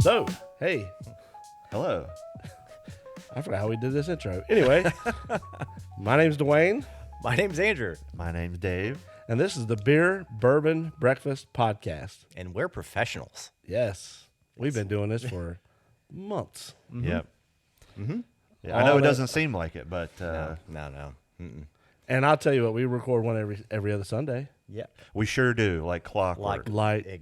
So, hey, Hello. I forgot how we did this intro. Anyway, my name's Dewayne, My name's Andrew, My name's Dave. and this is the Beer-Bourbon-Breakfast podcast. and we're professionals. Yes, we've been doing this for months. Yep. Mm-hmm. Yeah, I know it that- doesn't seem like it, but No. Mm-mm. And I'll tell you what, we record one every other Sunday. Yeah. we sure do, like clockwork. Light Exactly.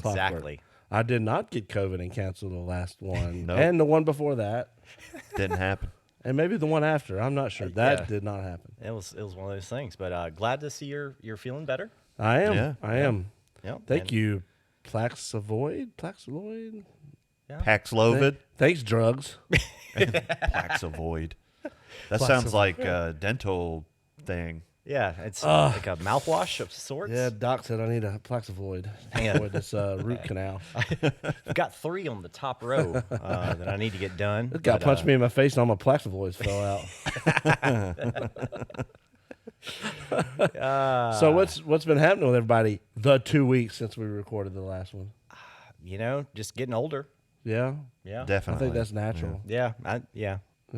clockwork. I did not get COVID and cancel the last one. Nope. And the one before that. Didn't happen. And maybe the one after. I'm not sure. That Yeah. did not happen. It was one of those things, but glad to see you're feeling better. I am. Yeah. I am. Yeah. Thank you, Plaxivoid. Yeah. Paxlovid. Thanks, drugs. Paxavoid. That sounds like a dental thing. Yeah, it's like a mouthwash of sorts. Yeah, Doc said I need a Plaxivoid Yeah. avoid this root canal. I've got 3 on the top row that I need to get done. This guy but, punched me in my face and all my Plaxivoids fell out. So what's been happening with everybody the 2 weeks since we recorded the last one? Just getting older. Yeah, Yeah. I Definitely. think that's natural. Yeah. It's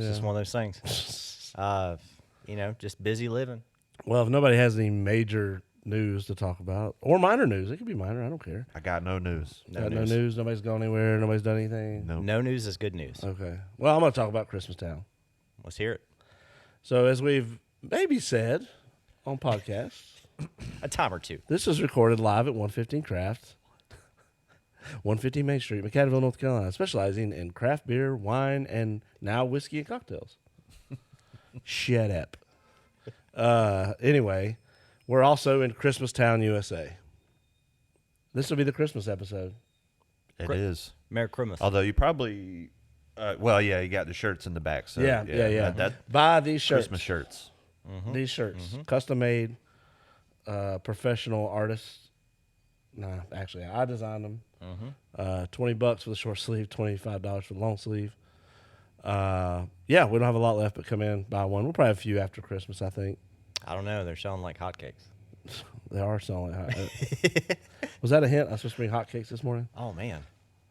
just Yeah. one of those things. Just busy living. Well, if nobody has any major news to talk about, or minor news, it could be minor. I don't care. I got no news. Got no news. Nobody's gone anywhere. Nobody's done anything. Nope. No news is good news. Okay. Well, I'm going to talk about ChristmasTown. Let's hear it. So as we've maybe said on podcasts, A time or two. this is recorded live at 115 Craft, 115 Main Street, McAdenville, North Carolina, specializing in craft beer, wine, and now whiskey and cocktails. Shut up. Anyway, we're also in ChristmasTown, USA. This will be the Christmas episode. It is. Merry Christmas. Although you probably, you got the shirts in the back. So Yeah. That Buy these shirts. Christmas shirts. These shirts, custom made, professional artists. Nah, actually, I designed them. $20 for the short sleeve, $25 for the long sleeve. We don't have a lot left, but come in, buy one. We'll probably have a few after Christmas, I think. I don't know. They're selling like hotcakes. They are selling hot. Was that a hint? I was supposed to bring hotcakes this morning. Oh, man.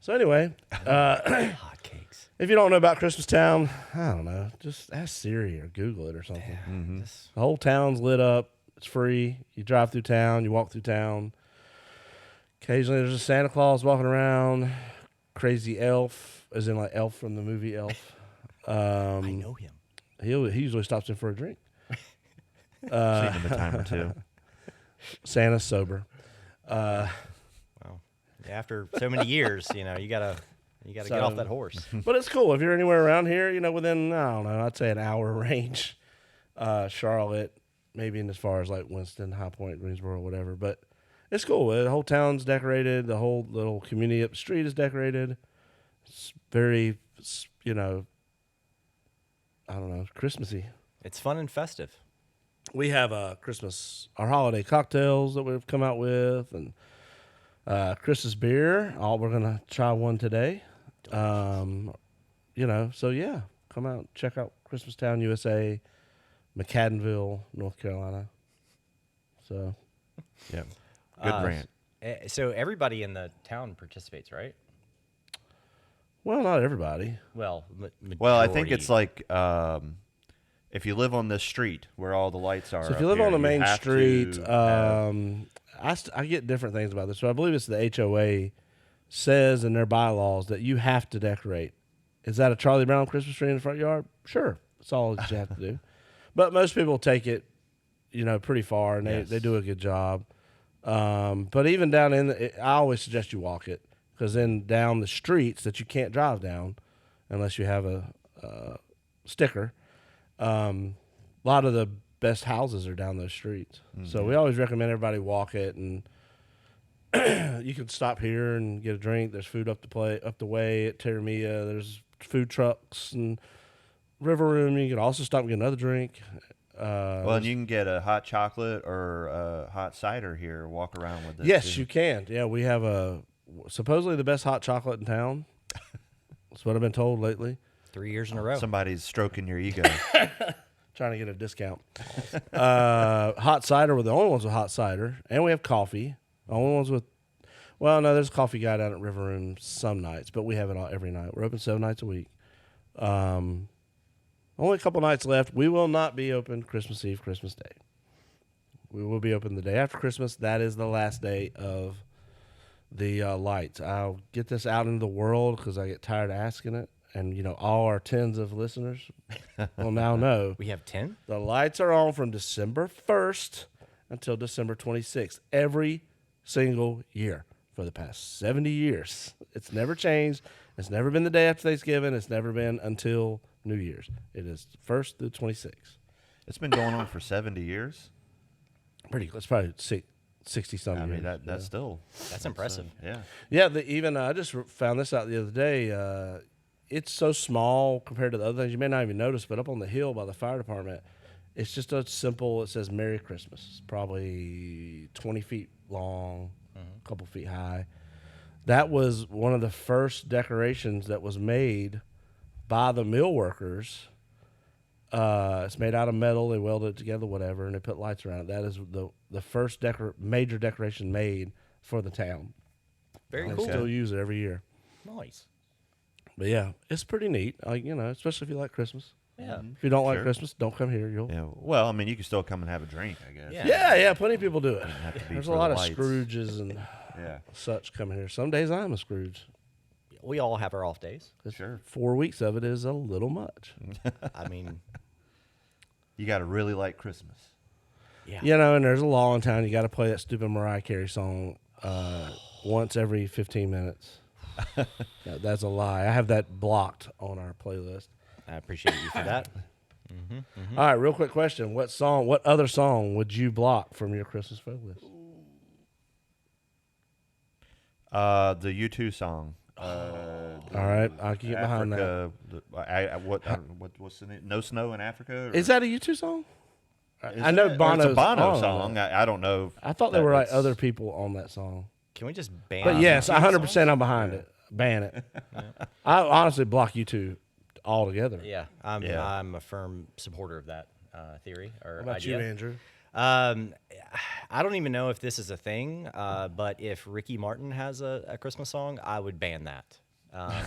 So anyway, Hotcakes. if you don't know about ChristmasTown, I don't know. Just ask Siri or Google it or something. Just- The whole town's lit up. It's free. You drive through town. You walk through town. Occasionally, there's a Santa Claus walking around. Crazy elf, as in like Elf from the movie Elf. I know him. He usually stops in for a drink. Seen them a time or two. Santa's sober. Well, after so many years, you gotta get off that horse. But it's cool if you're anywhere around here. Within I don't know, I'd say an hour range. Charlotte, maybe in as far as like Winston, High Point, Greensboro, whatever. But it's cool. The whole town's decorated. The whole little community up the street is decorated. It's very, I don't know, Christmassy. It's fun and festive. We have our holiday cocktails that we've come out with, and Chris's beer. We're gonna try one today. So yeah, come out, check out ChristmasTown, USA, McAdenville, North Carolina. So Yeah. Good brand. So everybody in the town participates, right? well, not everybody. Well, Well, I think it's majority. like if you live on this street where all the lights are. So if you up live here, on the main have to street, have- I get different things about this. So I believe it's the HOA says in their bylaws that you have to decorate. Is that a Charlie Brown Christmas tree in the front yard? Sure, that's all that you have to do. But most people take it, pretty far, and they do a good job. But even down I always suggest you walk it, because then down the streets that you can't drive down unless you have a sticker. A lot of the best houses are down those streets. So we always recommend everybody walk it, and you can stop here and get a drink. There's food up the way at Terramia. There's food trucks and River Room. You can also stop and get another drink. Well, and you can get a hot chocolate or a hot cider here. Walk around with this. Yes, too. you can. Yeah, we have supposedly the best hot chocolate in town. That's what I've been told lately. 3 years in a row. Somebody's stroking your ego. Trying to get a discount. Hot cider, we're the only ones with hot cider, and we have coffee. The only ones with. Well, no, there's a coffee guy down at River Room some nights, but we have it all every night. We're open 7 nights a week. Only a couple nights left. We will not be open Christmas Eve, Christmas Day. We will be open the day after Christmas. That is the last day of the lights. I'll get this out into the world because I get tired of asking it. And, you know, all our tens of listeners will now know. We have 10? The lights are on from December 1st until December 26th every single year for the past 70 years. It's never changed. It's never been the day after Thanksgiving. It's never been until New Year's. It is 1st through 26th. It's been going on for 70 years. Pretty close. Probably 60-some I years. mean, that's still... That's impressive. Yeah. Yeah, I just found this out the other day. It's so small compared to the other things. You may not even notice, but up on the hill by the fire department, it's just a simple, it says Merry Christmas. It's probably 20 feet long, a couple feet high. That was one of the first decorations that was made by the mill workers. It's made out of metal. They welded it together, whatever, and they put lights around it. That is the first major decoration made for the town. Very They cool. still use it every year. Nice. But yeah, it's pretty neat. Especially if you like Christmas. Yeah. If you don't like Sure. Christmas, don't come here. You'll. Yeah. Well, I mean, you can still come and have a drink, I guess. Yeah. Yeah, plenty of people do it. have to be There's for a the lot of lights. Scrooges and Yeah. such coming here. Some days I'm a Scrooge. We all have our off days. Sure. 4 weeks of it is a little much. I mean, You got to really like Christmas. yeah. And there's a law in town. You got to play that stupid Mariah Carey song once every 15 minutes. That's a lie. I have that blocked on our playlist. I appreciate you for that. All right, real quick question. What other song would you block from your Christmas playlist? The U2 song. All right, I can get behind that. What's the name? No Snow in Africa? Is that a U2 song? Isn't I know it? Or Bono's It's a Bono on song. that. I don't know. I thought there were like That's- other people on that song. Can we just ban But yes, U2 100% songs? I'm behind it. Ban it. I honestly block U2 altogether. Yeah, Yeah. I'm a firm supporter of that theory or How about idea. you, Andrew? I don't even know if this is a thing, but if Ricky Martin has a Christmas song, I would ban that.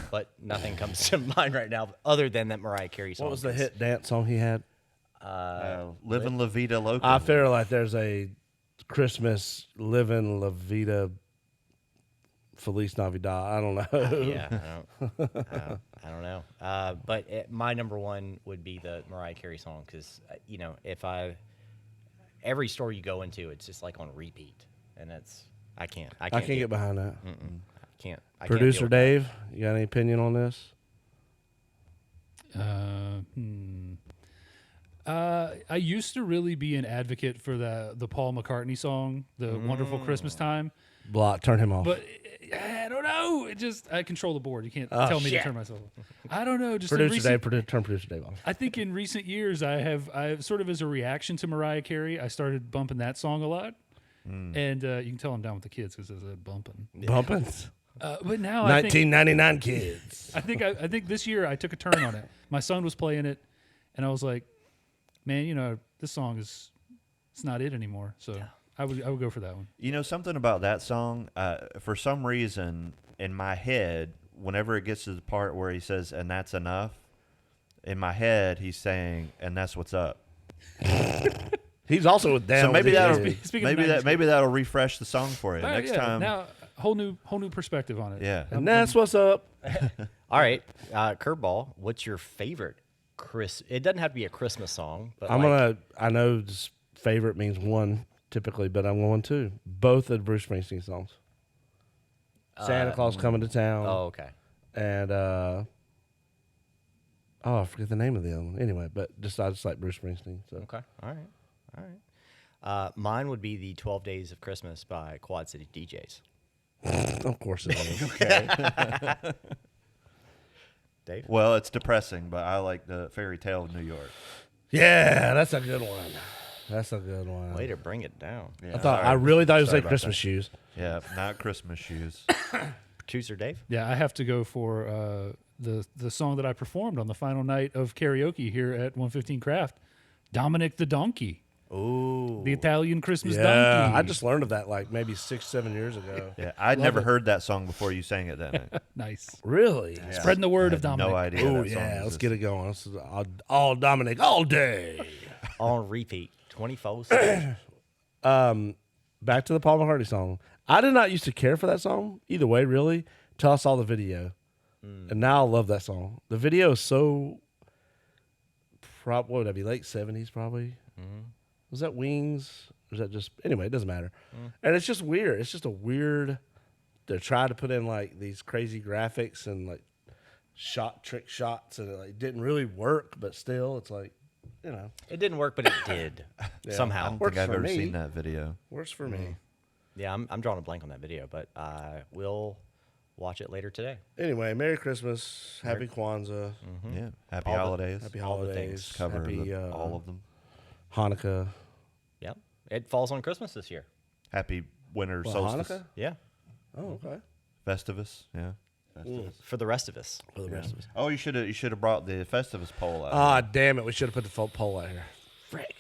But nothing comes to mind right now other than that Mariah Carey song. What was the hit dance song he had? Livin' La Vida Loca. I feel like there's a Christmas Livin' La Vida Feliz Navidad. I don't know. Yeah, I don't know. But my number one would be the Mariah Carey song because every store you go into, it's just like on repeat, and I can't get behind that. I can't Producer deal with Dave, you got any opinion on this? I used to really be an advocate for the Paul McCartney song, the Wonderful Christmas Time, Block, turn him off. but I don't know. I control the board. You can't tell me to shit. turn myself off. I don't know. Just in Producer recent, Dave, turn Producer Dave off. I think in recent years, I've sort of as a reaction to Mariah Carey, I started bumping that song a lot. And you can tell I'm down with the kids because I said bumping. Bumpins. But now I think 1999 kids. I think this year I took a turn on it. My son was playing it, and I was like, man, this song it's not it anymore. So I would go for that one. You know something about that song? For some reason, in my head, whenever it gets to the part where he says, "And that's enough," in my head he's saying, "And that's what's up." He's also down. So maybe with that'll it. Speaking of 90s maybe that'll refresh the song for you All right, next yeah, time. now whole new perspective on it. Yeah. And that's what's up. All right, Curveball. What's your favorite It doesn't have to be a Christmas song, but I know this favorite means one typically, but I'm going two. Both of the Bruce Springsteen songs. Santa Claus Coming to Town. Oh, okay. And I forget the name of the other one. Anyway, but I just like Bruce Springsteen. So Okay. All right. Mine would be the 12 Days of Christmas by Quad City DJs. of course it is. Dave? Well, it's depressing, but I like the Fairy Tale of New York. Yeah, that's a good one. That's a good one. Way to bring it down. Yeah, I really thought it was Sorry like about Christmas that. shoes. Yeah, not Christmas shoes. Producer Dave? Yeah, I have to go for the song that I performed on the final night of karaoke here at 115 Craft, Dominic the Donkey. Ooh. The Italian Christmas Yeah, donkey. I just learned of that like maybe 6-7 years ago. Yeah, I'd Love never it. heard that song before you sang it that night. Nice. Really? Yeah. Spreading the word I of had Dominic. No idea. Oh that song yeah, let's existed. get it going. This is all Dominic all day. On repeat, 24/7. Back to the Paul McCartney song. I did not used to care for that song either way, really, till I saw the video, and now I love that song. The video is so. What would that be? Late 70s, probably. Was that Wings? Or was that just anyway? It doesn't matter. And it's just weird. It's just a weird. They're trying to put in like these crazy graphics and like trick shots, and it like didn't really work. But still, it's like, you know, It didn't work, but it did I somehow. don't Works think I've for ever me. seen that video. works for me. Yeah, I'm drawing a blank on that video, but we'll watch it later today. Anyway, Merry Christmas, Happy Kwanzaa, Yeah. Happy All the- holidays. Happy all the Holidays, things. Cover Happy all of them. Hanukkah. Yep. It falls on Christmas this year. Happy winter Well, solstice. Hanukkah? Yeah. Oh, okay. Festivus. Yeah. Festivus. For the rest of us. For the rest of us. Oh, you should have brought the Festivus poll out. Ah, damn it! We should have put the poll out here. Frick.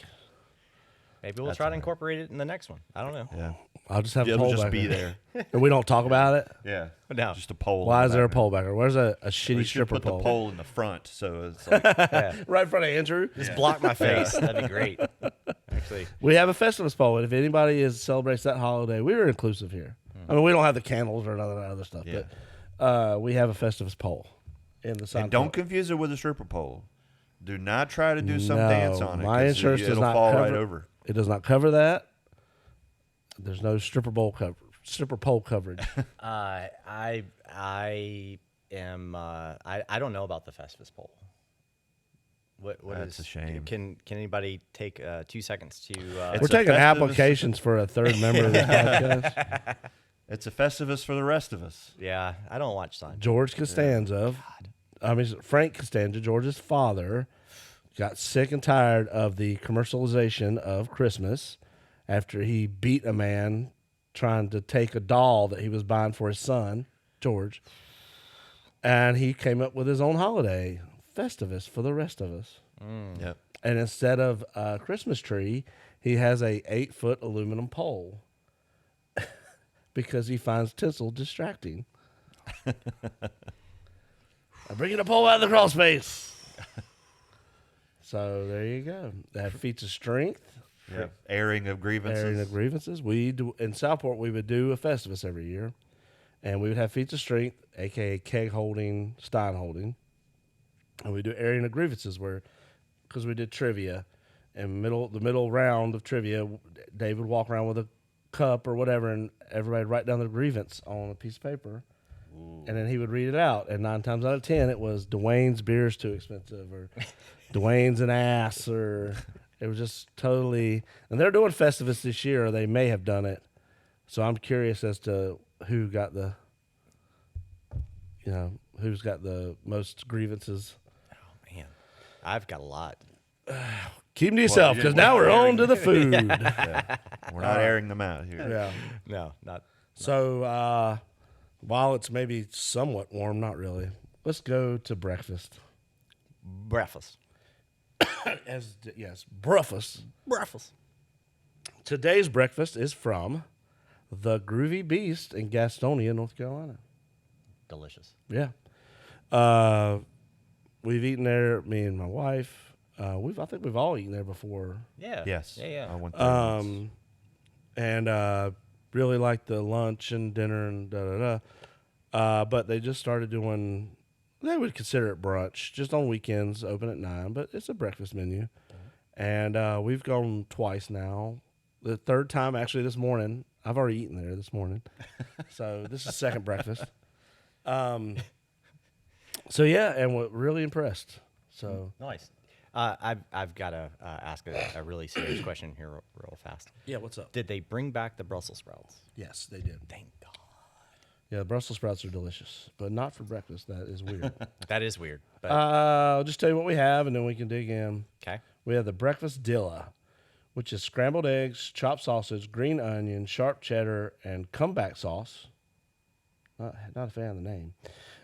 Maybe we'll That's try to all right. incorporate it in the next one. I don't know. Yeah. I'll just have a It'll poll just back be there. there. And we don't talk about it. Yeah. No. Just a poll. Why in is the there a background. poll back there? Where's a We shitty should stripper put pole? the poll in the front, so it's like Yeah. Right in front of Andrew. Just block my face. That'd be great. Actually, We have a Festivus poll, and if anybody celebrates that holiday, we are inclusive here. I mean, we don't have the candles or none of that other stuff, Yeah. but we have a Festivus poll in the sign. and don't confuse it with a stripper pole. Do not try to do some No, dance on it. my 'cause insurance does it'll not fall right cover- over. It does not cover that. There's no stripper pole coverage. I am. I don't know about the Festivus poll. What That's is- a shame. Can anybody take 2 seconds to? It's We're a taking Festivus. applications for a third member of the podcast. It's a Festivus for the rest of us. Yeah, I don't watch Seinfeld. George Costanza, Frank Costanza, George's father, got sick and tired of the commercialization of Christmas after he beat a man trying to take a doll that he was buying for his son, George. And he came up with his own holiday, Festivus, for the rest of us. Yep. And instead of a Christmas tree, he has a 8-foot aluminum pole because he finds tinsel distracting. I'm bringing a pole out of the crawl space. So there you go. That feats of strength, Yep. Airing of grievances. airing of grievances. We do, in Southport, we would do a Festivus every year, and we would have feats of strength, aka keg holding, stein holding, and we do airing of grievances where, because we did trivia, and the middle round of trivia, Dave would walk around with a cup or whatever, and everybody would write down their grievance on a piece of paper. And then he would read it out, and 9 times out of 10, it was Dwayne's beer is too expensive, or Dwayne's an ass, or it was just totally. And they're doing Festivus this year, or they may have done it. So I'm curious as to who got the, who's got the most grievances. Man, I've got a lot. Keep them to yourself, because now we're on to the food. Yeah. We're not airing them out here. Yeah. No, not. So while it's maybe somewhat warm, not really. Let's go to breakfast. Breakfast. Yes, breakfast. Breakfast. Today's breakfast is from the Groovy Beast in Gastonia, North Carolina. Delicious. Yeah. We've eaten there, me and my wife. I think we've all eaten there before. Yeah. Yes. Yeah. I went there once. And really liked the lunch and dinner and da-da-da. But they just started doing, they would consider it brunch, just on weekends, open at 9, but it's a breakfast menu. And we've gone twice now. The third time, actually, this morning. I've already eaten there this morning. So this is second breakfast. So, yeah, and we're really impressed. So, Nice. I've got to ask a really serious question here real fast. yeah, what's up? Did they bring back the Brussels sprouts? Yes, they did. Thank God. Yeah, Brussels sprouts are delicious, but not for breakfast. That is weird. That is weird. But I'll just tell you what we have, and then we can dig in. okay. We have the breakfast dilla, which is scrambled eggs, chopped sausage, green onion, sharp cheddar, and comeback sauce. Not a fan of the name.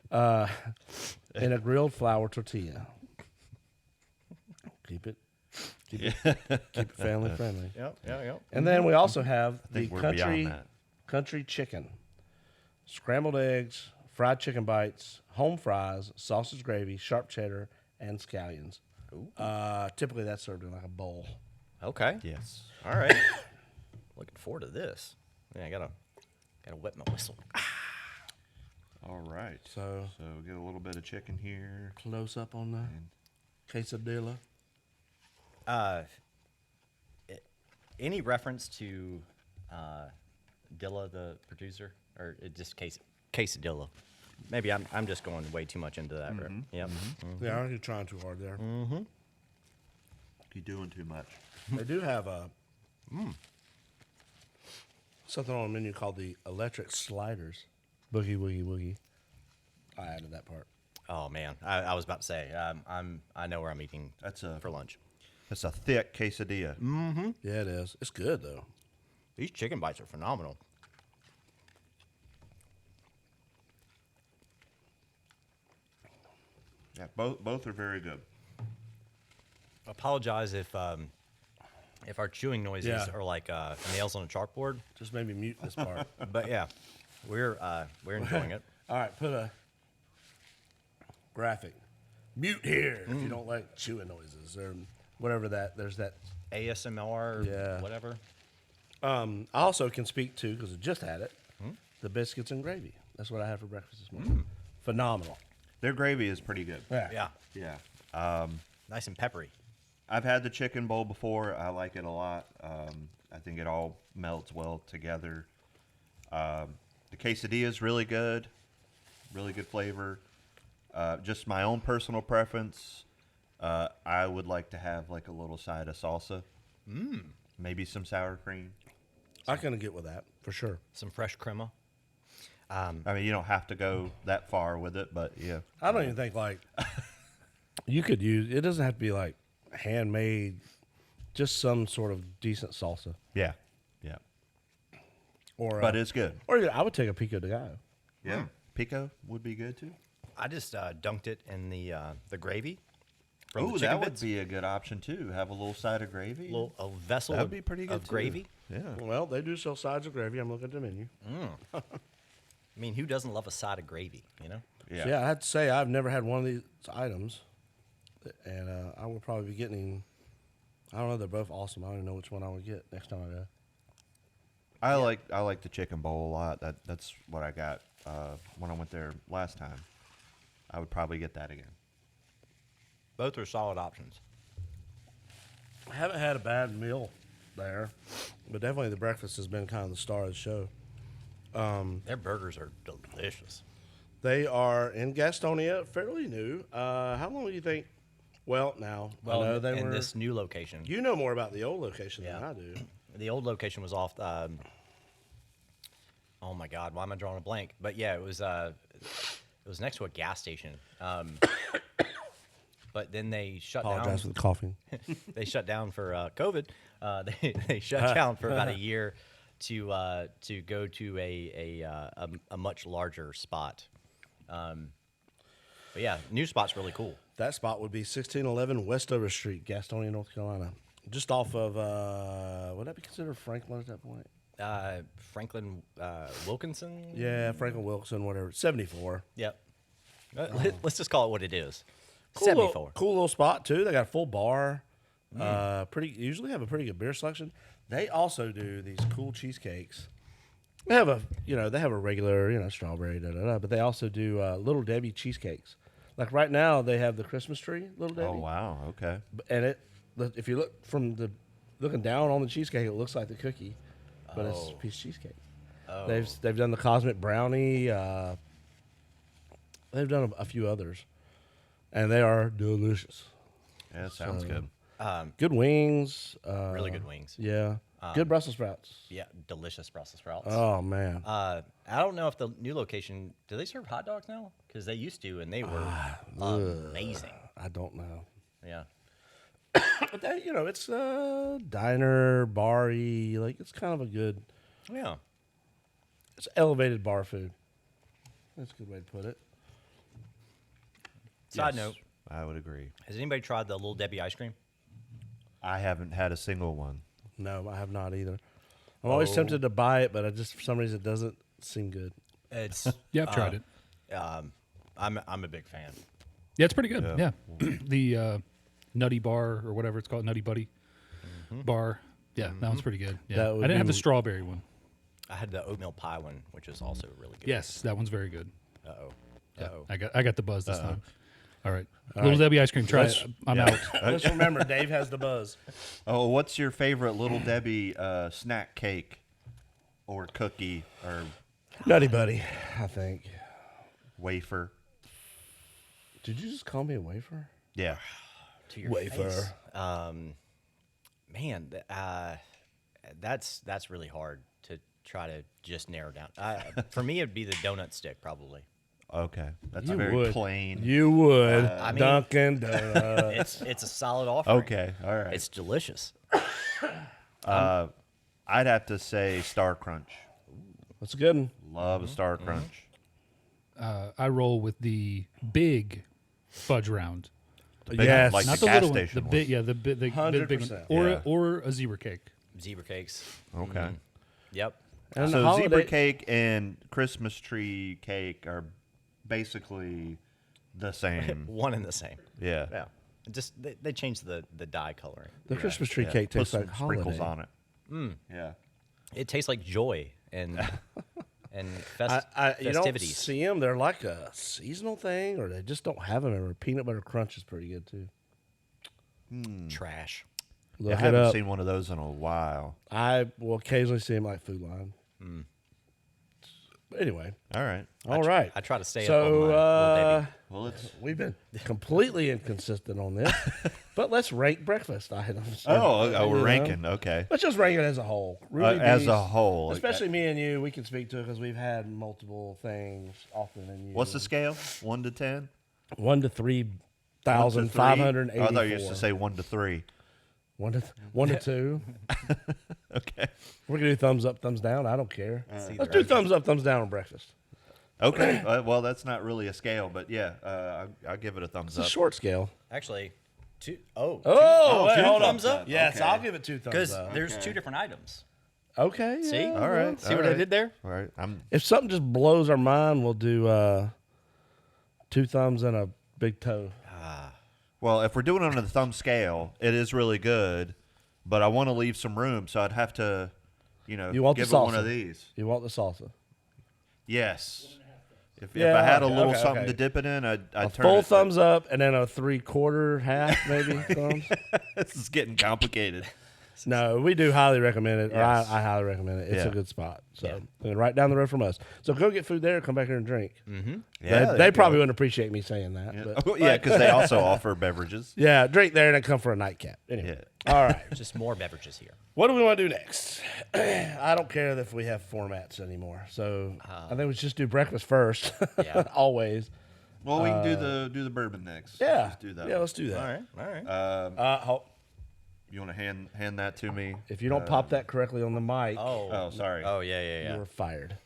And a grilled flour tortilla. Keep it Keep it family friendly. Yep. And then we also have I the think we're beyond country that. country chicken, scrambled eggs, fried chicken bites, home fries, sausage gravy, sharp cheddar, and scallions. Typically, that's served in like a bowl. Okay. Yes. All right. Looking forward to this. Yeah, I gotta wet my whistle. All right. So get a little bit of chicken here. close up on the quesadilla. Any reference to Dilla, the producer, or it just quesadilla? Maybe I'm just going way too much into that. Yep. Yeah, I think you're trying too hard there. You're doing too much. They do have something on the menu called the electric sliders. Boogie woogie woogie. I added that part. Oh man, I was about to say I know where I'm eating. For lunch. That's a thick quesadilla. Yeah, it is. It's good though. These chicken bites are phenomenal. Yeah, both are very good. Apologize if our chewing noises Yeah. are like nails on a chalkboard, Just made me mute this part. but yeah, we're enjoying it. All right, put a graphic. Mute here if you don't like chewing noises or whatever that. There's that. ASMR, Yeah. whatever. I also can speak to, because I just had it, the biscuits and gravy. That's what I had for breakfast this morning. Phenomenal. Their gravy is pretty good. Yeah, Yeah. nice and peppery. I've had the chicken bowl before. I like it a lot. I think it all melts well together. The quesadilla is really good flavor. Just my own personal preference. I would like to have like a little side of salsa. Maybe some sour cream. I can get with that for sure. Some fresh crema. I mean, you don't have to go that far with it, but yeah. I don't even think like you could use. It doesn't have to be like handmade. Just some sort of decent salsa. Yeah. Yeah. Or But it's good. Or yeah, I would take a pico de gallo. Yeah. Pico would be good too. I just dunked it in the gravy. From Oh, the chicken that would bits. be a good option too. Have a little side of gravy. A vessel That would be pretty good of too. gravy. Yeah. Well, they do sell sides of gravy. I'm looking at the menu. I mean, who doesn't love a side of gravy, you know? Yeah. So, yeah, I have to say I've never had one of these items, and I will probably be getting. I don't know. They're both awesome. I don't even know which one I would get next time I go. I like the chicken bowl a lot. That's what I got when I went there last time. I would probably get that again. Both are solid options. I haven't had a bad meal there, but definitely the breakfast has been kind of the star of the show. Their burgers are delicious. They are in Gastonia, fairly new. How long do you think? Well, now I know they in were. this new location. You know more about the old location than Yeah. I do. The old location was off. Oh my God, why am I drawing a blank? But yeah, it was next to a gas station. But then they shut Apologize for down. the coughing. They shut down for COVID. They shut down for about a year to go to a much larger spot. But yeah, new spot's really cool. That spot would be 1611 Westover Street, Gastonia, North Carolina. Just off of, would that be considered Franklin at that point? Franklin Wilkinson. Yeah, Franklin Wilson, whatever. 74. Yep. Let's just call it what it is. Cool 74. Cool little spot, too. They got a full bar. Usually have a pretty good beer selection. They also do these cool cheesecakes. They have a regular, strawberry, but they also do Little Debbie cheesecakes. Like right now, they have the Christmas tree, Little Debbie. Oh wow. Okay. And if you look looking down on the cheesecake, it looks like the cookie, but it's a piece of cheesecake. Oh. They've done the cosmic brownie. They've done a few others, and they are delicious. Yeah, that sounds good. Good wings. Really good wings. Yeah. Good Brussels sprouts. Yeah, delicious Brussels sprouts. Oh man. I don't know if the new location, do they serve hot dogs now? Because they used to, and they were amazing. I don't know. Yeah. But that, it's diner, bar-y. Like it's kind of a good. Yeah. It's elevated bar food. That's a good way to put it. Side Yes, note, I would agree. has anybody tried the Little Debbie ice cream? I haven't had a single one. No, I have not either. I'm always tempted to buy it, but I just for some reason it doesn't seem good. It's Yeah, I've tried it. I'm a big fan. Yeah, it's pretty good. Yeah, the Nutty Bar or whatever it's called, Nutty Buddy bar. Yeah, that one's pretty good. Yeah, That I would didn't have be- the strawberry one. I had the oatmeal pie one, which is also really good. Yes, that one's very good. Uh-oh. Yeah, Uh-oh. I got the buzz this time. All right, Little Debbie ice cream. Try Let's- it. I'm out. Just remember, Dave has the buzz. Oh, what's your favorite Little Debbie snack cake or cookie or Nutty Buddy, I think. wafer? Did you just call me a wafer? Yeah. To your Wafer. face. Man, that's really hard to try to just narrow down. For me, it'd be the donut stick probably. Okay. That's You very would. plain. You would. I mean- Dunkin' Donuts. It's a solid offering. Okay. All right. It's delicious. I'd have to say Star Crunch. That's a good one. Love a Star Crunch. I roll with the big fudge round, Big- Yes. like not the the, gas little one. station The big, yeah, the big, the big one, 100%. or Yeah. or a zebra cake. Zebra cakes. Okay. Yep. And So the zebra holiday- cake and Christmas tree cake are basically the same. One and the same. Yeah. Yeah. Just they changed the dye coloring. The Christmas tree Yeah. cake Put tastes some like sprinkles holiday. on it. Yeah. It tastes like joy and and You don't festivities. see them. They're like a seasonal thing, or they just don't have them ever. Peanut butter crunch is pretty good too. Trash. I Look it haven't up. seen one of those in a while. I will occasionally see them like Food Line. But anyway, All right. all right. I try to stay up So on my Little Debbie. Well, it's we've been completely inconsistent on this, but let's rank breakfast items. we're You know? ranking. Okay. Let's just rank it as a whole. Ruby As Beast, a whole, especially me and you, we can speak to it because we've had multiple things often than you. What's the scale? 1 to 10? 1 to 3,584. 1 to 3? I thought you used to say 1 to 3. 1 to 2. Okay. We're gonna do thumbs up, thumbs down. I don't care. either Let's do thumbs up, thumbs down on breakfast. Okay. Well, that's not really a scale, but yeah, I'll give it a thumbs It's a up. short scale. Actually, two. Oh, wait, two hold on. thumbs up? Yes, Okay. I'll give it 2 thumbs Because up. there's two different items. Okay. See? yeah, All right. See what I did there? All right. If something just blows our mind, we'll do 2 thumbs and a big toe. Well, if we're doing it on the thumb scale, it is really good, but I want to leave some room, so I'd have to, You want the give it one salsa. of these. You want the salsa? Yes. If Yeah, I had a okay, little okay, something okay. to dip it in, I'd A turn full it. thumbs up and then a 3/4 half maybe thumbs. This is getting complicated. No, we do highly recommend it. Or Yes. I highly recommend it. It's Yeah. a good spot. So and right down the road from us. So go get food there. Come back here and drink. Yeah, they there you probably go. wouldn't appreciate me saying that. Yeah, But, because they also offer beverages. yeah, drink there and then come for a nightcap. Anyway. All right. Just more beverages here. What do we want to do next? I don't care if we have formats anymore. So I think we should just do breakfast first. Yeah. Always. Well, we can do the bourbon next. Yeah. Let's do that. Yeah, let's do that. All right. You want to hand that to me? If you don't pop that correctly on the mic, Oh, sorry. Oh yeah. you're fired.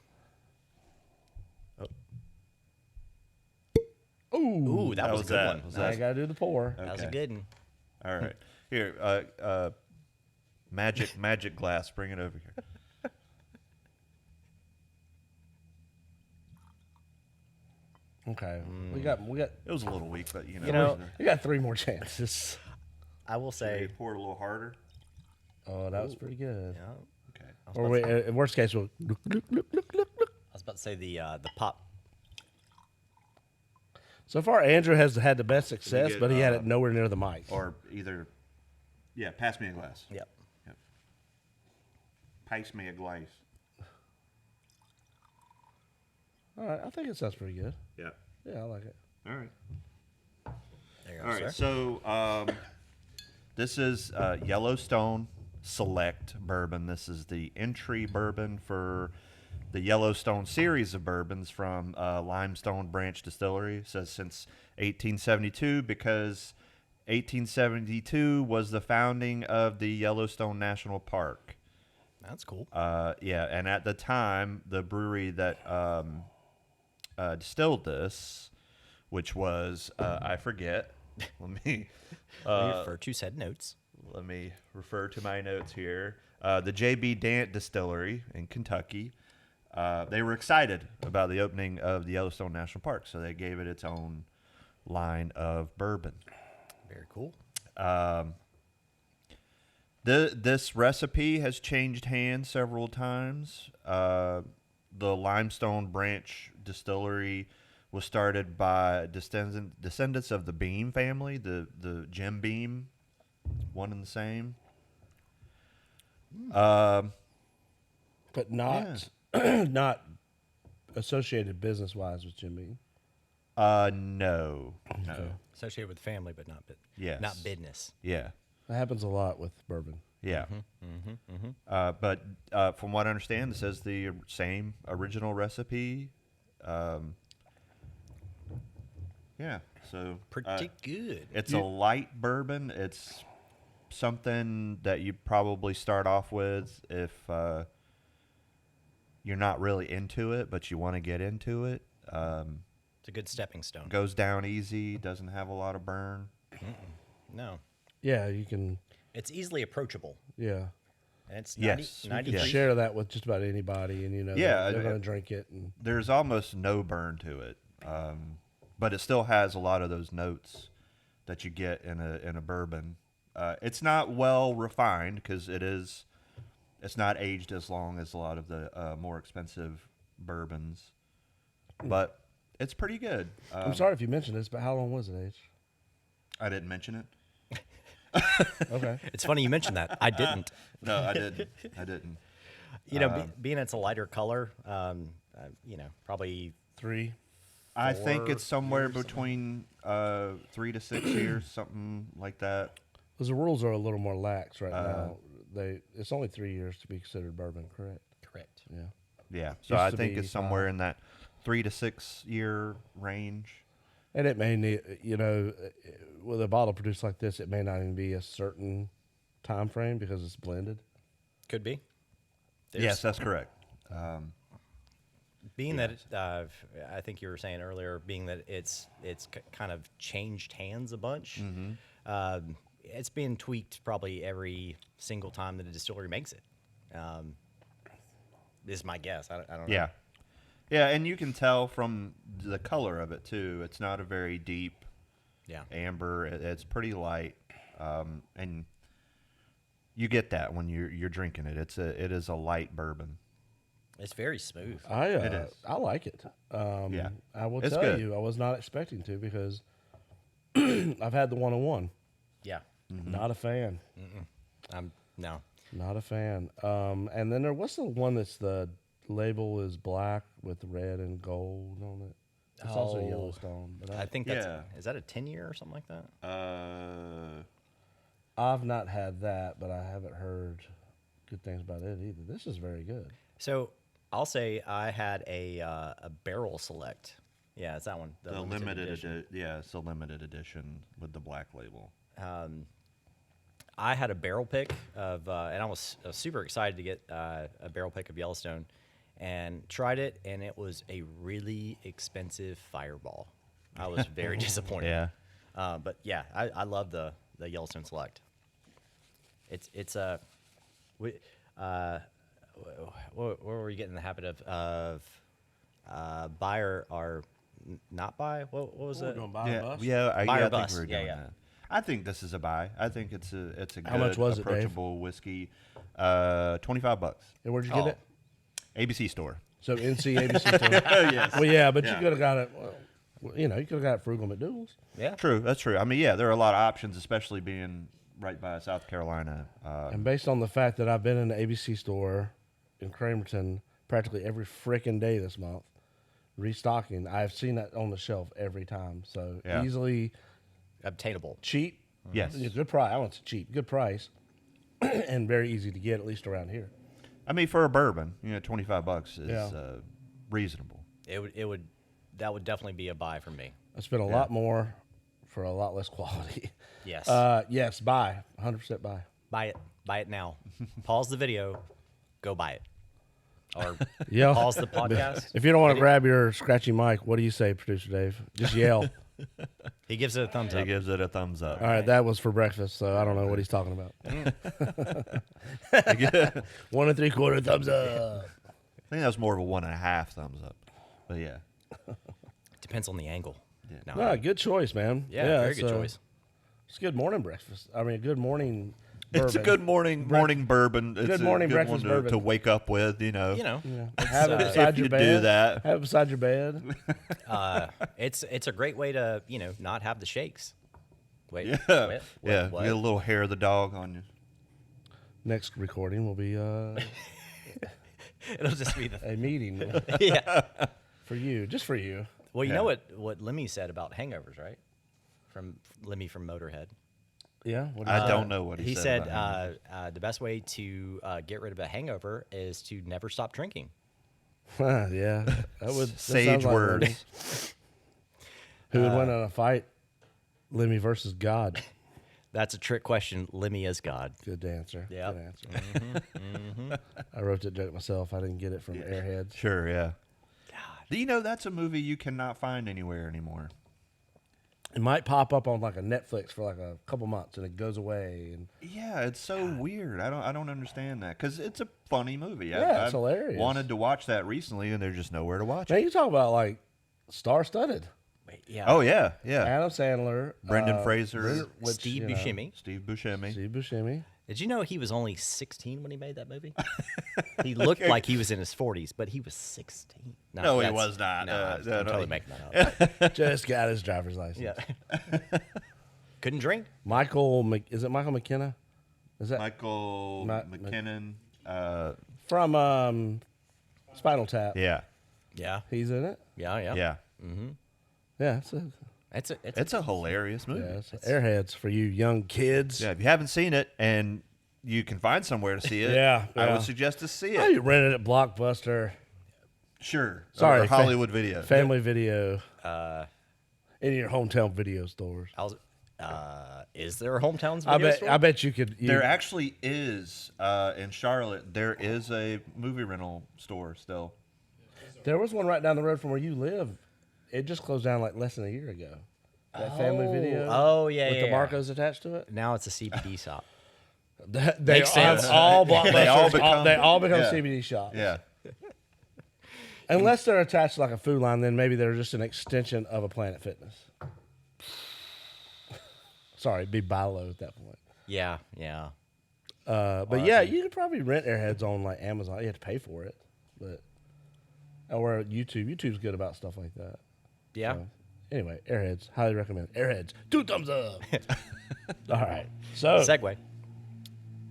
Ooh, that was a good that. one. Was Now I that- got to do the pour. That was a Okay. good one. All right. Here, magic glass. Bring it over here. Okay. We got It was a little weak, but you know. You know, we got 3 more chances. I will Say, say. pour it a little harder. Oh, that was pretty good. Yeah, Okay. Or we, in worst case, we'll look. I was about to say the pop. So far, Andrew has had the best success, get, but he had it nowhere near the mic. Or either, pass me a glass. Yep. Pass me a glass. All right, I think it sounds pretty good. Yeah. Yeah, I like it. All right. There you go, All right. sir. So this is Yellowstone Select Bourbon. This is the entry bourbon for the Yellowstone series of bourbons from Limestone Branch Distillery. It says since 1872 because 1872 was the founding of the Yellowstone National Park. That's cool. Yeah, and at the time, the brewery that distilled this, which was I forget. Let me Your virtue said notes. let me refer to my notes here. The J.B. Dant Distillery in Kentucky. They were excited about the opening of the Yellowstone National Park, so they gave it its own line of bourbon. Very cool. This recipe has changed hands several times. The Limestone Branch Distillery was started by descendants of the Beam family, the Jim Beam, one and the same. But not not associated business wise with Jim Beam. No. Associated with family, but not Yes. not business. Yeah. That happens a lot with bourbon. Yeah. But from what I understand, this is the same original recipe. Yeah. So Pretty good. it's a light bourbon. It's something that you probably start off with if you're not really into it, but you want to get into it. It's a good stepping stone. Goes down easy. Doesn't have a lot of burn. No, Yeah, you can. it's easily approachable, Yeah, and it's Yes, 90 you can Yeah. share that with just about anybody, and Yeah, they're going to drink it. And There's almost no burn to it, but it still has a lot of those notes that you get in a bourbon. It's not well refined because it's not aged as long as a lot of the more expensive bourbons, but it's pretty good. I'm sorry if you mentioned this, but how long was it aged? I didn't mention it. Okay, It's funny you mentioned that. I didn't. No, I didn't. I didn't. You know, being it's a lighter color, probably 3. I think 4 it's somewhere years, between 3 to 6 years, something like that. Because the rules are a little more lax right now. It's only 3 years to be considered bourbon, correct? correct. Yeah. Yeah, so Used I to think be it's somewhere in that 3 to 6 year range. And it may need, with a bottle produced like this, it may not even be a certain time frame because it's blended. Could be. Yes, that's correct. Being that I think you were saying earlier, being that it's kind of changed hands a bunch. It's been tweaked probably every single time that a distillery makes it. This is my guess. I don't know. Yeah. Yeah, and you can tell from the color of it too. It's not a very deep Yeah. amber. It's pretty light, and you get that when you're drinking it. It is a light bourbon. It's very smooth. It is. I like it. Yeah. I will It's tell good. you, I was not expecting to because I've had the 101. Yeah. Not a fan. No. Not a fan. And then what's the one that's the label is black with red and gold on it? It's also Oh, Yellowstone. But I think that's Yeah. is that a 10-year or something like that? I've not had that, but I haven't heard good things about it either. This is very good. So I'll say I had a barrel select. Yeah, it's that one. The limited edition. Yeah, it's a limited edition with the black label. I had a barrel pick of, and I was super excited to get a barrel pick of Yellowstone, and tried it, and it was a really expensive Fireball. I was very disappointed. Yeah. But yeah, I love the Yellowstone Select. It's a, what were we getting in the habit of buy or not buy? What was it? buy Yeah, bus? I Buy or think bust. we were Yeah, doing yeah. that. I think this is a buy. I think it's a good, How much was it, Dave? approachable whiskey. $25. And where'd you get Oh. it? ABC store. So NC ABC. Store. Yes. Well, yeah, but Yeah. you could have got it. Well, you could have got it Frugal McDougal's. Yeah. True, that's true. I mean, yeah, there are a lot of options, especially being right by South Carolina. And based on the fact that I've been in the ABC store in Cramerton practically every freaking day this month, restocking, I've seen that on the shelf every time. So Yeah. easily Obtainable. cheap. Yes. Yeah, good price. I want to cheap. Good price. And very easy to get, at least around here. I mean, for a bourbon, $25 is Yeah. That reasonable. would definitely be a buy for me. I spent a lot more for a lot less quality. Yes. Yes, buy. 100% buy. Buy it now. Pause the video. Go buy it. Or Yeah. pause the podcast. If you don't want to grab your scratchy mic, what do you say, Producer Dave? Just yell. He gives it a thumbs He up. gives it a thumbs up. All right, that was for breakfast, so I don't know what he's talking about. 1 3/4 thumbs up. I think that was more of a 1.5 thumbs up. But yeah. Depends on the angle. Yeah. No, No, good choice, man. yeah, very it's, good choice. It's a good morning breakfast. I mean, a good morning bourbon. It's a good morning bourbon. It's Good morning a good breakfast one to bourbon. wake up with, you know. Yeah. Have it beside if your you bed. do that. Have it beside your bed. It's a great way to not have the shakes. Wait, Yeah. what? Yeah. What? Get a little hair of the dog on you. Next recording will be It'll just be the a meeting yeah. for you, just for you. Well, you Yeah. know what Lemmy said about hangovers, right? From Lemmy from Motorhead. Yeah. What I don't know what He said. said about him. the best way to get rid of a hangover is to never stop drinking. yeah. That would that Sage sounds like words. Lemmy. Who would win in a fight? Lemmy versus God. That's a trick question. Lemmy is God. Good answer. Yep. Good answer. I wrote that joke myself. I didn't get it from Airheads. Sure, yeah. Do you know that's a movie you cannot find anywhere anymore? It might pop up on like a Netflix for like a couple months and it goes away. And Yeah, it's so weird. I don't understand that because it's a funny movie. Yeah, it's I've hilarious. Wanted to watch that recently, and there's just nowhere to watch man, it. you talk about like star-studded. Wait, yeah. Oh yeah, yeah. Adam Sandler, Brendan Fraser, which, Steve you know, Buscemi. Steve Buscemi. Steve Buscemi. Did you know he was only 16 when he made that movie? He looked like he was in his 40s, but he was 16. No, he that's- was not. No, I'm no, totally no. making that up. Just got his driver's license. Yeah. Couldn't drink? Is it Michael McKenna? Is that Michael McKinnon. from Spinal Tap? Yeah, Yeah. He's in it. Yeah, yeah. yeah. Yeah, It's a hilarious movie. it's Airheads for you young kids. Yeah, if you haven't seen it and you can find somewhere to see it, Yeah, I yeah. would suggest to see Oh, it. you rented it at Blockbuster, Sure. Sorry, Or Hollywood Video. Family Video, in your hometown video stores. Is there a hometowns I video bet. store? I bet you could. There actually is in Charlotte. There is a movie rental store still. There was one right down the road from where you live. It just closed down like less than a year ago. That Family Video. Oh, yeah, with yeah, the yeah. Marcos attached to it. Now it's a CBD shop. They Makes sense. all Blockbusters. They all become- they all become yeah. CBD shops. Yeah. Unless they're attached to like a food line, then maybe they're just an extension of a Planet Fitness. Sorry, it'd be buy low at that point. Yeah, yeah. But yeah, you could probably rent Airheads on like Amazon. You have to pay for it, but or YouTube. YouTube's good about stuff like that. Yeah. So, anyway, Airheads, highly recommend. Airheads, 2 thumbs up. All right, so Segue.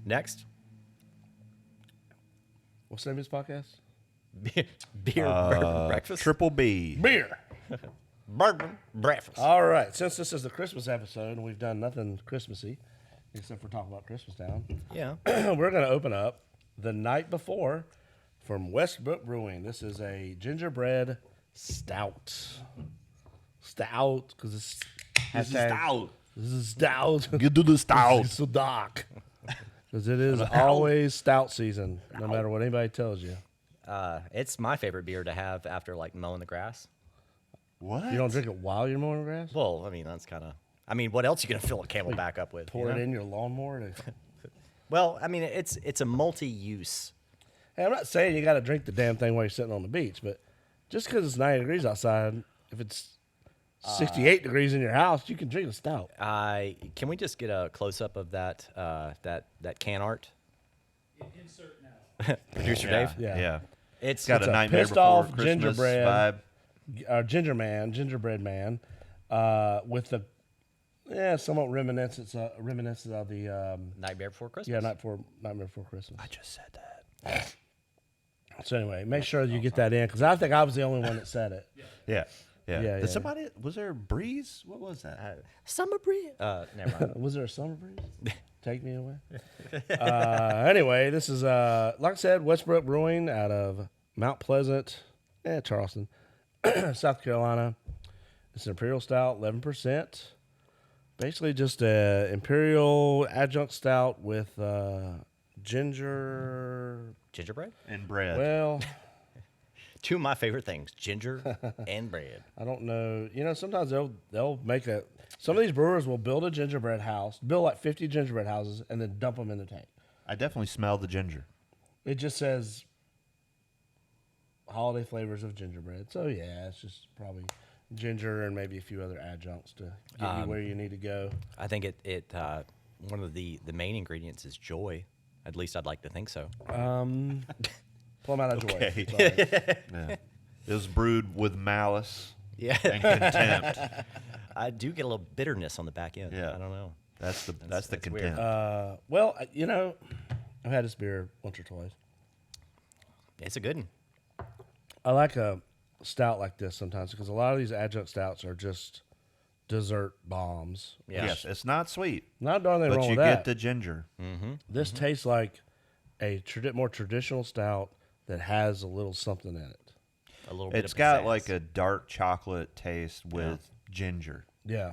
Next. what's the name of this podcast? Beer, bourbon, breakfast. Triple B. Beer. Bourbon, breakfast. All right, since this is the Christmas episode and we've done nothing Christmassy except for talking about ChristmasTown, Yeah. we're going to open up the night before from Westbrook Brewing. This is a gingerbread stout. Stout, because it's This is hashtag- stout. This is stout. You do the stout. It's so dark. Because it is always stout season, no matter what anybody tells you. It's my favorite beer to have after like mowing the grass. What? You don't drink it while you're mowing grass? Well, I mean, that's kind of. I mean, what else you gonna fill a Camelback up with? Pour you it know? in your lawnmower? To... Well, I mean, it's a multi-use. Hey, I'm not saying you got to drink the damn thing while you're sitting on the beach, but just because it's 90 degrees outside, if it's 68 degrees in your house, you can drink a stout. Can we just get a close up of that that can art? Insert now. Producer Yeah. Dave. Yeah. Yeah. It's Got It's a a Nightmare pissed Before off Christmas gingerbread. vibe. Gingerbread man, with the somewhat reminiscence of the Nightmare Before Christmas. Nightmare Before Christmas. I just said that. So anyway, make sure you get that in because I think I was the only one that said it. Yeah. Yeah. Yeah, Did yeah. somebody? Was there a breeze? What was that? Summer breeze. Never mind. Was there a summer breeze? Take me away. Anyway, this is like I said, Westbrook Brewing out of Mount Pleasant, Charleston, South Carolina. It's an imperial stout, 11%. Basically, just a imperial adjunct stout with Gingerbread. And bread. Well, Two of my favorite things: ginger and bread. I don't know. Sometimes they'll make some of these brewers will build a gingerbread house, build like 50 gingerbread houses, and then dump them in the tank. I definitely smell the ginger. It just says holiday flavors of gingerbread. So yeah, it's just probably ginger and maybe a few other adjuncts to get you where you need to go. I think it one of the main ingredients is joy. At least I'd like to think so. Plum out of joy. Okay. Sorry. Yeah. It was brewed with malice Yeah, and contempt. I do get a little bitterness on the back end. Yeah. I don't know. That's the That's weird. contempt. Well, I've had this beer once or twice. It's a good one. I like a stout like this sometimes because a lot of these adjunct stouts are just dessert bombs. Yeah. Yes, it's not sweet, Not darn thing but wrong you with get that. the ginger. This tastes like a more traditional stout that has a little something in it. A little bit. It's of got pizzazz. like a dark chocolate taste with ginger. Yeah,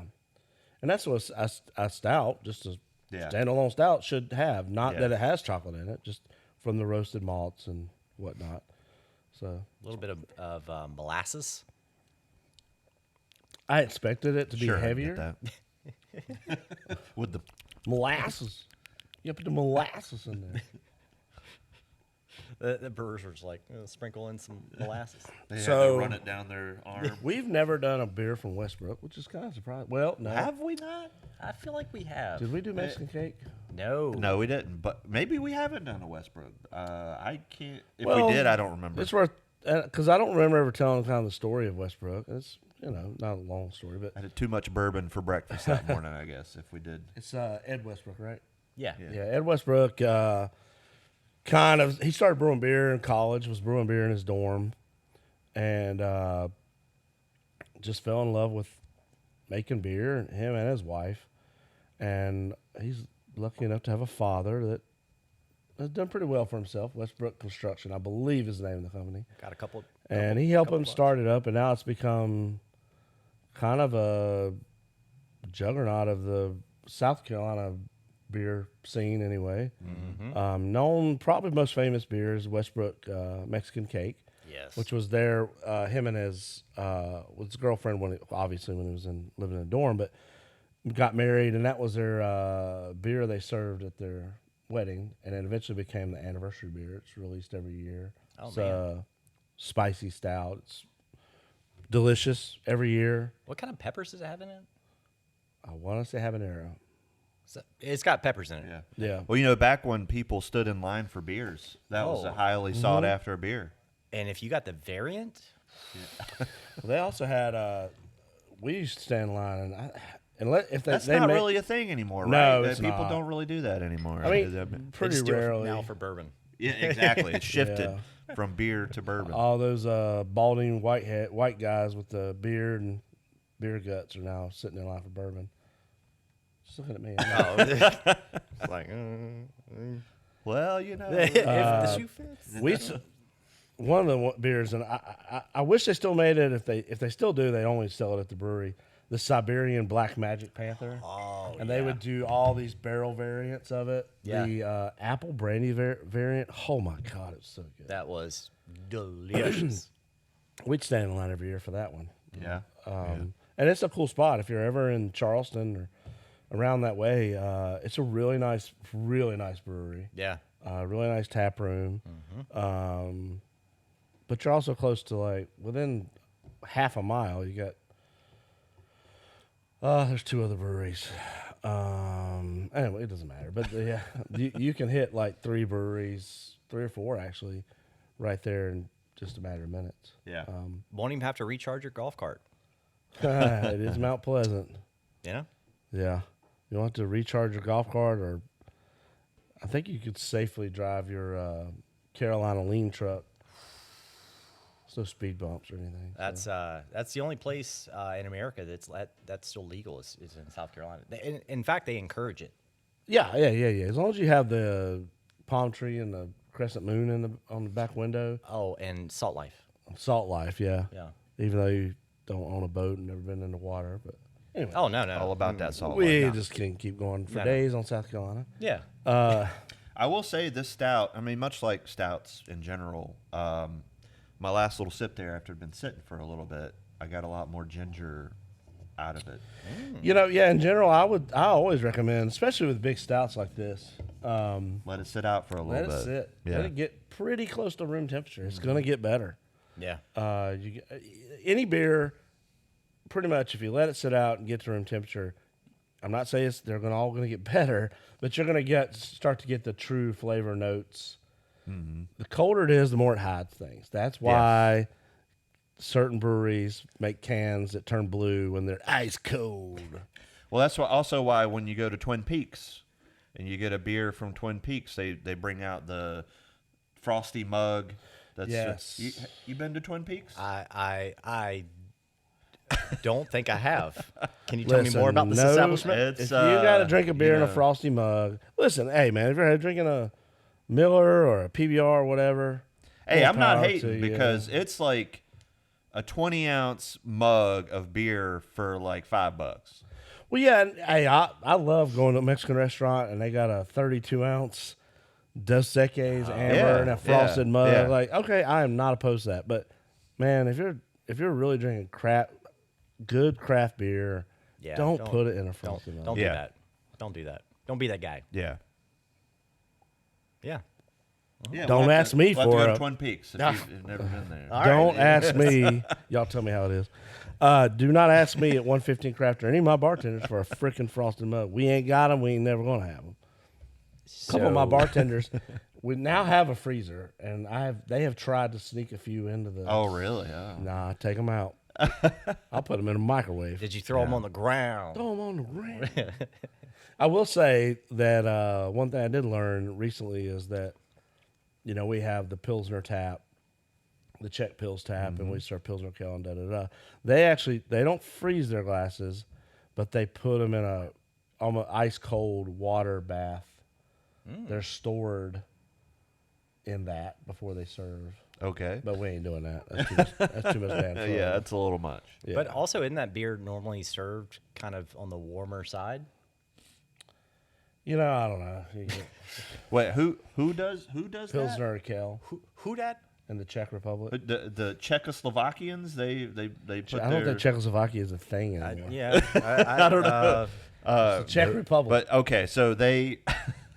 and that's what a stout, just a Yeah. standalone stout, should have. Not Yeah. that it has chocolate in it, just from the roasted malts and whatnot. So a little bit of molasses. I expected it to be Sure, I get heavier. that. With the Molasses. You put the molasses in there. The brewers were just like, sprinkle in some molasses. they So- had to run it down their arm. We've never done a beer from Westbrook, which is kind of surprising. Well, no. Have we not? I feel like we have. Did we do Mexican cake? No. No, we didn't. But maybe we haven't done a Westbrook. I can't. If Well, we did, I don't remember. It's worth, because I don't remember ever telling kind of the story of Westbrook. It's, not a long story, but I had too much bourbon for breakfast that morning, I guess, if we did. it's Ed Westbrook, right? Yeah. Yeah, Ed Westbrook he started brewing beer in college, was brewing beer in his dorm, and just fell in love with making beer, him and his wife. And he's lucky enough to have a father that has done pretty well for himself. Westbrook Construction, I believe, is the name of the company. Got a couple. And he helped couple him bucks. start it up, and now it's become kind of a juggernaut of the South Carolina beer scene anyway. Known, probably most famous beer is Westbrook Mexican Cake, Yes. which was there, him and his girlfriend, when he was living in a dorm, but got married, and that was their beer they served at their wedding, and it eventually became the anniversary beer. It's released every year. Oh, It's man. a spicy stout. It's delicious every year. What kind of peppers does it have in it? I want to say habanero. It's got peppers in it. Yeah. Yeah. Well, back when people stood in line for beers, that was a Oh. highly sought after beer. And if you got the variant, Well, they also had we used to stand in line, and if they That's they not make, really a thing anymore, No, right? it's People not. don't really do that anymore. I mean, they pretty just do it rarely. now for bourbon. yeah, exactly. It's shifted Yeah. from beer to bourbon. All those balding white guys with the beard and beer guts are now sitting in line for bourbon. Just looking at me. It's like, Well, if the shoe fits. One of the beers, and I wish they still made it. If they still do, they only sell it at the brewery. The Siberian Black Magic Panther. Oh, And they would do all these barrel variants of it. Yeah. The apple brandy variant. Oh my God, it's so good. That was delicious. We'd stand in line every year for that one. yeah. And it's a cool spot if you're ever in Charleston or around that way. It's a really nice brewery. Yeah. Really nice tap room. But you're also close to, like, within half a mile, you got, there's two other breweries. Anyway, it doesn't matter. But yeah, you can hit like three or four actually, right there in just a matter of minutes. Yeah. Won't even have to recharge your golf cart. It is Mount Pleasant. You know? Yeah. You want to recharge your golf cart, or I think you could safely drive your Carolina lean truck. There's no speed bumps or anything. That's the only place in America that's still legal is in South Carolina. In fact, they encourage it. Yeah. As long as you have the palm tree and the crescent moon on the back window. Oh, and Salt Life. Salt life, yeah. Yeah. Even though you don't own a boat and never been in the water, but anyway. Oh no. All about that salt. we life. just can keep going for No. days on South Carolina. Yeah. I will say this stout, I mean, much like stouts in general, my last little sip there after it'd been sitting for a little bit, I got a lot more ginger out of it. You know, yeah. In general, I always recommend, especially with big stouts like this, Let it sit out for a let little it bit. sit. Yeah. Let it get pretty close to room temperature. It's gonna get better. Yeah. Any beer, pretty much, if you let it sit out and get to room temperature, I'm not saying they're all going to get better, but you're going to start to get the true flavor notes. Mm-hmm. The colder it is, the more it hides things. That's why certain breweries make cans that turn blue when they're ice cold. Well, that's also why when you go to Twin Peaks and you get a beer from Twin Peaks, they bring out the frosty mug. That's Yes. You been to Twin Peaks? I don't think I have. Can you tell me more about this no, establishment? If you got to drink a beer in a know. frosty mug, listen, hey, man, if you're drinking a Miller or a PBR or whatever, Hey, more I'm not power to hating you. because it's like a 20-ounce mug of beer for like $5. Well, yeah, and, hey, I love going to a Mexican restaurant and they got a 32-ounce Dos Equis amber yeah, and a frosted yeah, mug. yeah. Like, okay, I am not opposed to that, but man, if you're really drinking good craft beer, Yeah, don't put it in a Don't, frosted mug. don't do Yeah. that. Don't do that. Don't be that guy. Yeah. Yeah. Yeah. Don't ask me we'll have to for go it. to Twin Peaks if you've never been there. All Don't right. ask me. Y'all tell me how it is. Do not ask me at 115 Craft or any of my bartenders for a freaking frosted mug. We ain't got them. We ain't never gonna have them. A couple of my bartenders, we now have a freezer, and they have tried to sneak a few into the. Oh, really? Oh. Nah, take them out. I'll put them in a microwave. Did you throw them on the ground? Throw them on the ground. I will say that one thing I did learn recently is that, you know, we have the Pilsner tap, the Czech Pils tap, and we serve Pilsner Kale and da-da-da. They don't freeze their glasses, but they put them in a almost ice cold water bath. They're stored in that before they serve. Okay. But we ain't doing that. That's too much damn trouble. Yeah, that's a little much. Yeah. But also, isn't that beer normally served kind of on the warmer side? You know, I don't know. You get Wait, who does that? Pilsner Kale Who that? in the Czech Republic. The Czechoslovakians, they put I don't think Czechoslovakia is a thing anymore. Yeah. I don't know. The Czech Republic. But okay, so they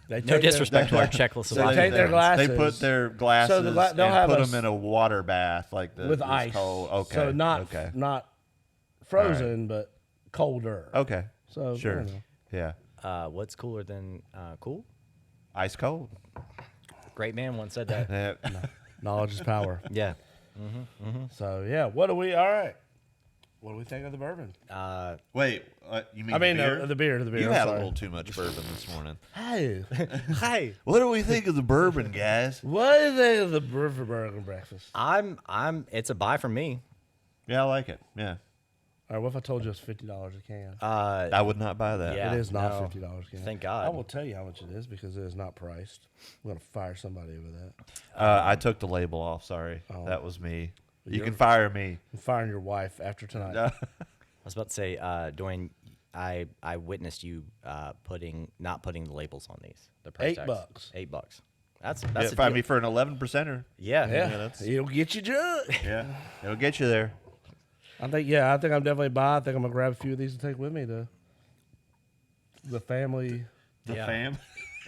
They No take disrespect to our they Czechoslovakian. take their glasses. They put their glasses they'll and have put a them in a water bath like the with this ice. Cold. Okay. So not frozen, but colder. Okay. So Sure. I don't know. Yeah. What's cooler than cool? Ice cold. Great man once said that. Yeah. Knowledge is power. Yeah. So yeah, what do we? All right. What do we think of the bourbon? Wait, you mean I mean the beer? the beer. You I'm had sorry. a little too much bourbon this morning. Hey, Hi. What do we think of the bourbon, guys? what do you think of the Beer-Bourbon-Breakfast? It's a buy from me. Yeah, I like it. Yeah. All right, what if I told you it's $50 a can? I would not buy that. Yeah. It is not no. $50 a can. Thank God. I will tell you how much it is because it is not priced. I'm gonna fire somebody over that. I took the label off. Sorry. That was me. You You're- can fire me. I'm firing your wife after tonight. I was about to say, Dwayne, I witnessed you not putting the labels on these. The price $8. tags. $8. That's Yeah, a if I deal. mean for an 11%er. Yeah. Yeah, that's- it'll get you drunk. Yeah, it'll get you there. I think I'm definitely buy. I think I'm gonna grab a few of these to take with me to the family, The Yeah. fam,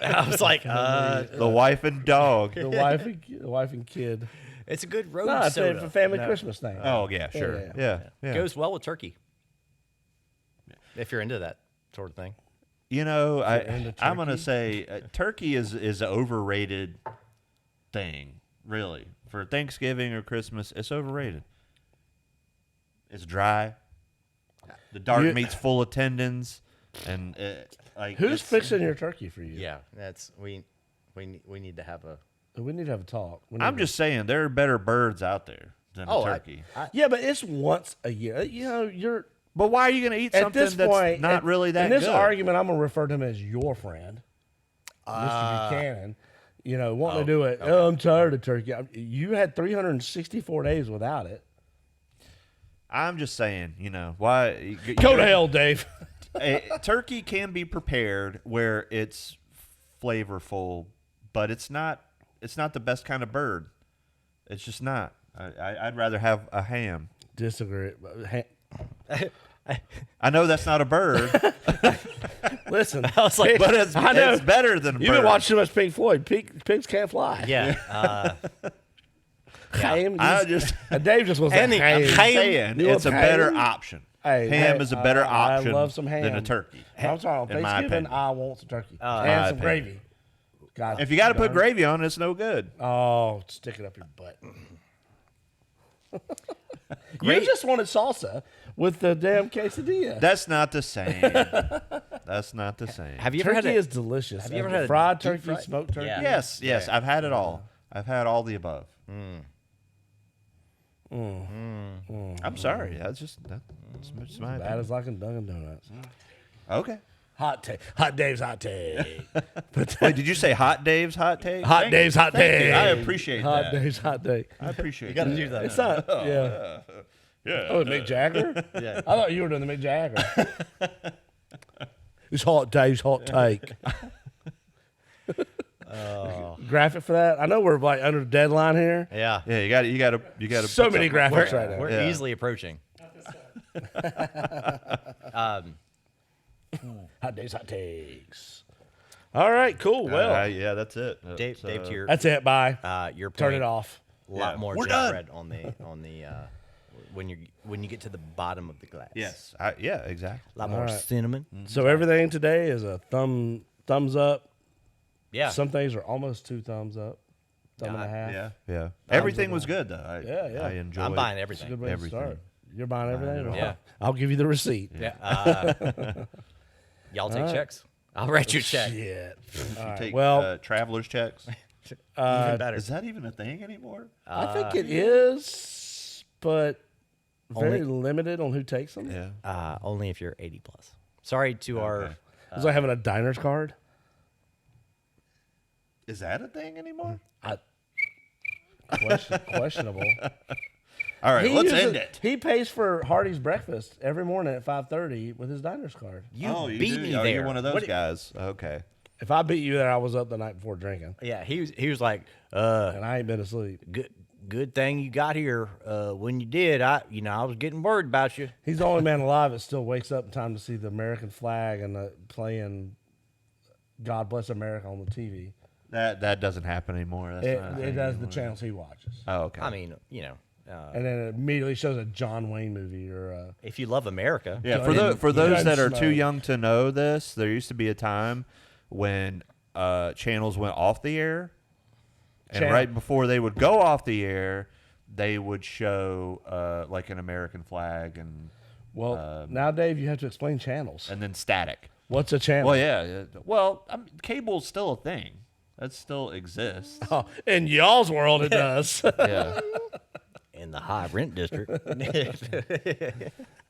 I was like, the wife and dog. the wife and kid. it's a good road No, it's soda. a family Christmas thing. Oh yeah, sure. yeah. Yeah, yeah. Goes well with turkey. If you're into that sort of thing. You know, into I'm gonna turkey? say turkey is an overrated thing. Really, for Thanksgiving or Christmas, it's overrated. It's dry. The dark You- meat's full of tendons, and Who's it's- fixing your turkey for you? Yeah, that's we need to have a. We need to have a talk. I'm just saying there are better birds out there than a turkey. Yeah, but it's once a year. You know, you're But why are you going to eat at something this that's point not really that in this good? argument. I'm gonna refer to him as your friend, Mr. Buchanan. You know, wanting to do it. okay. Oh, I'm tired of turkey. You had 364 days without it. I'm just saying, you know, why Go to hell, Dave. Turkey can be prepared where it's flavorful, but it's not the best kind of bird. It's just not. I'd rather have a ham. Disagree. I know that's not a bird, Listen, I was like, but it's better than a bird. you've been watching too much Pink Floyd. Pigs can't fly. yeah. Ham. I just And Dave just was like, Any- ham. saying You it's a want better ham? option. Hey, ham is a better option I love some ham. than a turkey. I'm sorry, on in my Thanksgiving, opinion. I want some turkey my and some opinion. gravy. God, If you got to put gravy on, it's no good. oh, stick it up your butt. Great. You just wanted salsa with the damn quesadilla. That's not the same. That's not the same. Have you ever Turkey had a, is delicious. have you ever had a fried deep turkey, fried- smoked turkey? Yeah. Yes, I've had it all. I've had all the above. I'm sorry. That's just my Bad opinion. as like in Dunkin' Donuts. Okay. Hot take. Hot Dave's hot take. Wait, did you say Hot Dave's hot take? Hot Dave's hot Thank you. take. I appreciate Hot that. Dave's hot take. I appreciate you got to that. do that. It's not. Yeah. Yeah. Oh, Mick Jagger? Yeah. I thought you were doing the Mick Jagger. It's Hot Dave's hot take. Graphic for that? I know we're like under the deadline here. Yeah. Yeah, you got to. So many graphics right now. We're Yeah. easily approaching. Hot Dave's hot takes. All right, cool. Well, yeah, that's it. Dave, Dave, to that's it. Bye. your point, Turn it off. A lot Yeah. more We're done. gingerbread on the when you get to the bottom of the glass. Yes. Yeah, exactly. A lot more right. cinnamon. So everything today is a thumbs up. Yeah. Some things are almost 2 thumbs up. Thumb and a half. Yeah. Everything was good though. Yeah. I enjoyed. I'm buying It's a everything. good way to Everything. start. You're buying everything? Yeah. I'll give you the receipt. Yeah. Y'all take checks. I'll write you a check. Shit. All right. Take Well, traveler's checks. Even better. Is that even a thing anymore? I think it is, but very Only- limited on who takes them. Yeah. Only if you're 80 plus. Sorry to our. Okay. It's like having a diner's card. Is that a thing anymore? Questionable. All right, let's end it. He pays for Hardy's breakfast every morning at 5:30 with his diner's card. You you beat do? me Oh, there. You're one of those What- guys. Okay. If I beat you there, I was up the night before drinking, Yeah, he was like, and I ain't been asleep. good thing you got here. When you did, I was getting worried about you. He's the only man alive that still wakes up in time to see the American flag and playing "God Bless America" on the TV. That doesn't happen anymore. That's not a It thing does the anymore. channels he watches, Oh, okay. I mean, and then it immediately shows a John Wayne movie or if you love America, Yeah, Gun- for those that are Gunsmoke. too young to know this, there used to be a time when channels went off the air, and Channel. right before they would go off the air, they would show like an American flag and now, Dave, you have to explain channels. then static. What's a channel? Well, yeah. Well, I mean, cable's still a thing. That still exists. Oh, in y'all's world, it does. Yeah. in the high rent district.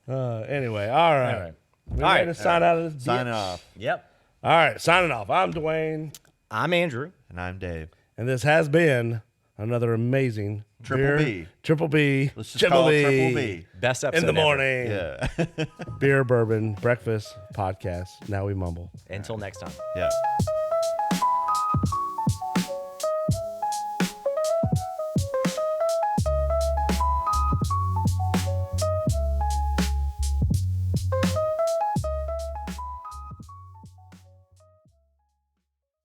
Anyway, all right. All right. We All ready right. to sign out of this. Sign bitch? off. Yep. All right, signing off. I'm Dewayne, I'm Andrew. And I'm Dave. and this has been another amazing Triple beer, B. Triple B, Let's just call it Triple B. Best episode in the ever. morning. Yeah. Beer, bourbon, breakfast podcast. Now we mumble. Until next time. Yeah.